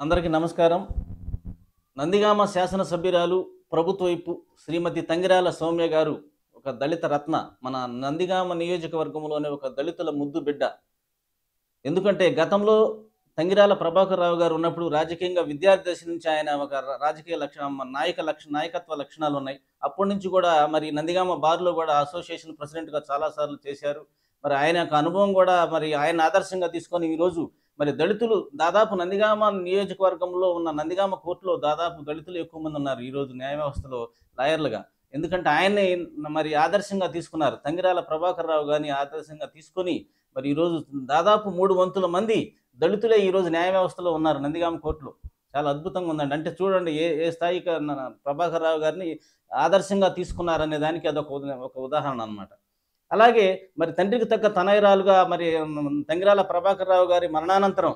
అందరికీ నమస్కారం. నందిగామ శాసనసభ్యురాలు, ప్రభుత్వ వైపు శ్రీమతి తంగిరాల సౌమ్య గారు ఒక దళిత రత్న. మన నందిగామ నియోజకవర్గంలోనే ఒక దళితుల ముద్దు బిడ్డ. ఎందుకంటే గతంలో తంగిరాల ప్రభాకర్ రావు గారు ఉన్నప్పుడు రాజకీయంగా విద్యార్థి దశ నుంచి ఆయన ఒక రాజకీయ నాయకత్వ లక్షణాలున్నాయి. అప్పటి నుంచి కూడా మరి నందిగామ బార్‌లో కూడా అసోసియేషన్ ప్రెసిడెంట్‌గా చాలా సార్లు చేశారు. మరి ఆయన యొక్క అనుభవం కూడా మరి ఆయన ఆదర్శంగా తీసుకొని ఈరోజు మరి దళితులు దాదాపు నందిగామ నియోజకవర్గంలో ఉన్న నందిగామ కోర్టులో దాదాపు దళితులు ఎక్కువ మంది ఉన్నారు ఈరోజు న్యాయ వ్యవస్థలో లాయర్లుగా. ఎందుకంటే ఆయన్ని మరి ఆదర్శంగా తీసుకున్నారు. తంగిరాల ప్రభాకర్ రావు గారిని ఆదర్శంగా తీసుకొని మరి ఈరోజు దాదాపు 3 వంతుల మంది దళితులే ఈరోజు న్యాయ వ్యవస్థలో ఉన్నారు నందిగామ కోర్టులో. చాలా అద్భుతంగా ఉందండి. అంటే చూడండి ఏ ఏ స్థాయికి ప్రభాకర్ రావు గారిని ఆదర్శంగా తీసుకున్నారనే దానికి ఒక ఉదాహరణ అన్నమాట. అలాగే మరి తండ్రికి తగ్గ తనయురాలుగా మరి తంగిరాల ప్రభాకర్ రావు గారి మరణానంతరం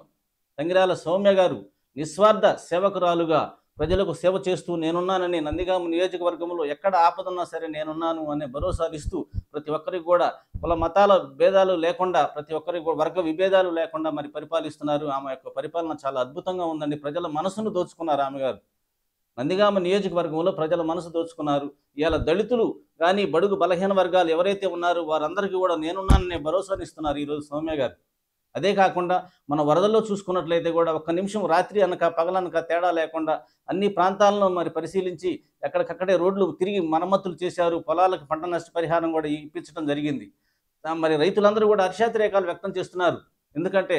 తంగిరాల సౌమ్య గారు నిస్వార్థ సేవకురాలుగా ప్రజలకు సేవ చేస్తూ నేనున్నానని నందిగామ నియోజకవర్గంలో ఎక్కడ ఆపదన్నా సరే నేనున్నాను అనే భరోసానిస్తూ ప్రతి ఒక్కరికి కూడా కుల మతాల భేదాలు లేకుండా ప్రతి ఒక్కరికి కూడా వర్గ విభేదాలు లేకుండా మరి పరిపాలిస్తున్నారు. ఆమె యొక్క పరిపాలన చాలా అద్భుతంగా ఉందండి. ప్రజల మనసును దోచుకున్నారు ఆమె గారు. నందిగామ నియోజకవర్గంలో ప్రజల మనసు దోచుకున్నారు. ఇవాళ దళితులు కానీ బడుగు బలహీన వర్గాలు ఎవరైతే ఉన్నారో వారందరికీ కూడా నేనున్నాననే భరోసానిస్తున్నారు ఈరోజు సౌమ్య గారు. అదే కాకుండా మన వరదల్లో చూసుకున్నట్లయితే కూడా ఒక్క నిమిషం రాత్రి అనక పగలనక తేడా లేకుండా అన్ని ప్రాంతాలను మరి పరిశీలించి ఎక్కడికక్కడే రోడ్లు తిరిగి మరమ్మతులు చేశారు. పొలాలకు పంట నష్టపరిహారం కూడా ఇప్పించడం జరిగింది. మరి రైతులందరూ కూడా హర్షాతిరేకాలు వ్యక్తం చేస్తున్నారు. ఎందుకంటే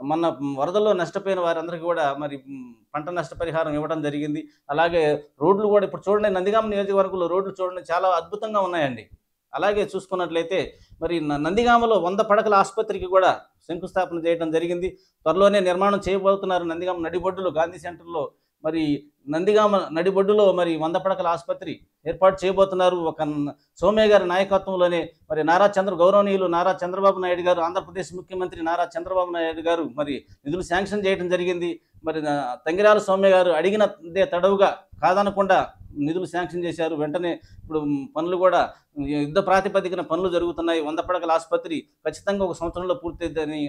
మొన్న వరదల్లో నష్టపోయిన వారందరికీ కూడా మరి పంట నష్టపరిహారం ఇవ్వడం జరిగింది. అలాగే రోడ్లు కూడా ఇప్పుడు చూడండి నందిగామ నియోజకవర్గంలో రోడ్లు చూడండి చాలా అద్భుతంగా ఉన్నాయండి. అలాగే చూసుకున్నట్లయితే మరి నందిగామలో 100 పడకల ఆసుపత్రికి కూడా శంకుస్థాపన చేయడం జరిగింది. త్వరలోనే నిర్మాణం చేయబోతున్నారు నందిగామ నడిబొడ్డులో గాంధీ సెంటర్‌లో. మరి నందిగామ నడిబొడ్డులో మరి 100 పడకల ఆసుపత్రి ఏర్పాటు చేయబోతున్నారు. సోమయ్య గారి నాయకత్వంలోనే మరి గౌరవనీయులు నారా చంద్రబాబు నాయుడు గారు, ఆంధ్రప్రదేశ్ ముఖ్యమంత్రి నారా చంద్రబాబు నాయుడు గారు మరి నిధులు శాంక్షన్ చేయడం జరిగింది. మరి తంగిరాల సౌమ్య గారు అడిగినదే తడవుగా కాదనకుండా నిధులు శాంక్షన్ చేశారు. వెంటనే ఇప్పుడు పనులు కూడా యుద్ధ ప్రాతిపదికన పనులు జరుగుతున్నాయి. 100 పడకల ఆసుపత్రి ఖచ్చితంగా ఒక సంవత్సరంలో పూర్తయిద్దని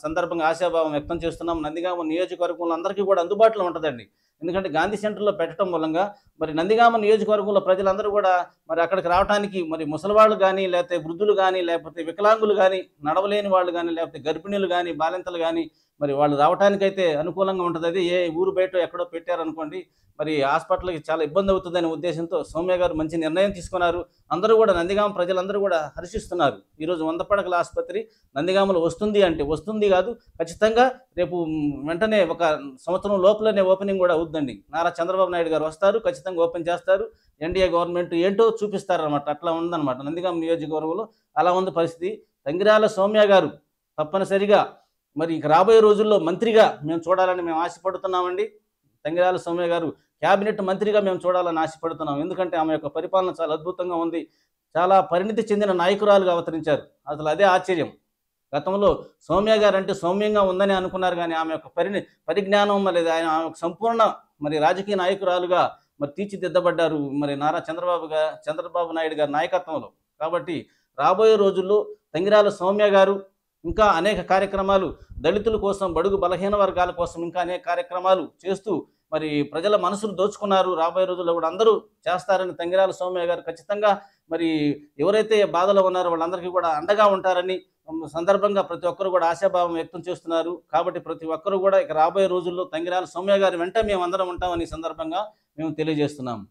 సందర్భంగా ఆశాభావం వ్యక్తం చేస్తున్నాం. నందిగామ నియోజకవర్గంలో అందరికీ కూడా అందుబాటులో ఉంటుందండి. ఎందుకంటే గాంధీ సెంటర్‌లో పెట్టడం మూలంగా మరి నందిగామ నియోజకవర్గంలో ప్రజలందరూ కూడా మరి అక్కడికి రావటానికి మరి ముసలివాళ్ళు గానీ, లేకపోతే వృద్ధులు గానీ, లేకపోతే వికలాంగులు గానీ, నడవలేని వాళ్ళు గానీ, లేకపోతే గర్భిణీలు గానీ, బాలింతలు గానీ మరి వాళ్ళు రావటానికైతే అనుకూలంగా ఉంటది. అదే ఏ ఊరు బయటో ఎక్కడో పెట్టారనుకోండి మరి హాస్పిటల్‌కి చాలా ఇబ్బంది అవుతుందనే ఉద్దేశంతో సౌమ్య గారు మంచి నిర్ణయం తీసుకున్నారు. అందరూ కూడా నందిగామ ప్రజలందరూ కూడా హర్షిస్తున్నారు. ఈరోజు 100 పడకల ఆసుపత్రి నందిగామలో వస్తుంది అంటే వస్తుంది కాదు, ఖచ్చితంగా రేపు వెంటనే ఒక సంవత్సరం లోపలనే ఓపెనింగ్ కూడా అవుద్దండి. నారా చంద్రబాబు నాయుడు గారు వస్తారు, ఖచ్చితంగా ఓపెన్ చేస్తారు. ఎన్‌డీఏ గవర్నమెంట్ ఏంటో చూపిస్తారనమాట. అట్లా ఉందనమాట నందిగామ నియోజకవర్గంలో. అలా ఉంది పరిస్థితి. తంగిరాల సౌమ్య గారు తప్పనిసరిగా మరి ఇక రాబోయే రోజుల్లో మంత్రిగా మేము చూడాలని మేము ఆశపడుతున్నామండి. తంగిరాల సౌమ్య గారు క్యాబినెట్ మంత్రిగా మేము చూడాలని ఆశపడుతున్నాం. ఎందుకంటే ఆమె యొక్క పరిపాలన చాలా అద్భుతంగా ఉంది. చాలా పరిణితి చెందిన నాయకురాలుగా అవతరించారు. అసలు అదే ఆశ్చర్యం. గతంలో సౌమ్య గారంటే సౌమ్యంగా ఉందని అనుకున్నారు గానీ ఆమె యొక్క పరిజ్ఞానం మరి ఆమె ఒక సంపూర్ణ మరి రాజకీయ నాయకురాలుగా మరి తీర్చిదిద్దబడ్డారు. మరి నారా చంద్రబాబు నాయుడు గారి నాయకత్వంలో. కాబట్టి రాబోయే రోజుల్లో తంగిరాల సౌమ్య గారు ఇంకా అనేక కార్యక్రమాలు దళితుల కోసం, బడుగు బలహీన వర్గాల కోసం ఇంకా అనేక కార్యక్రమాలు చేస్తూ మరి ప్రజల మనసులు దోచుకున్నారు. రాబోయే రోజుల్లో కూడా అందరూ చేస్తారని తంగిరాల సౌమ్య గారు ఖచ్చితంగా మరి ఎవరైతే బాధలో ఉన్నారో వాళ్ళందరికీ కూడా అండగా ఉంటారని సందర్భంగా ప్రతి ఒక్కరు కూడా ఆశాభావం వ్యక్తం చేస్తున్నారు. కాబట్టి ప్రతి ఒక్కరు కూడా ఇక రాబోయే రోజుల్లో తంగిరాల సౌమ్య గారి వెంట మేమందరం ఉంటామని సందర్భంగా మేము తెలియజేస్తున్నాము.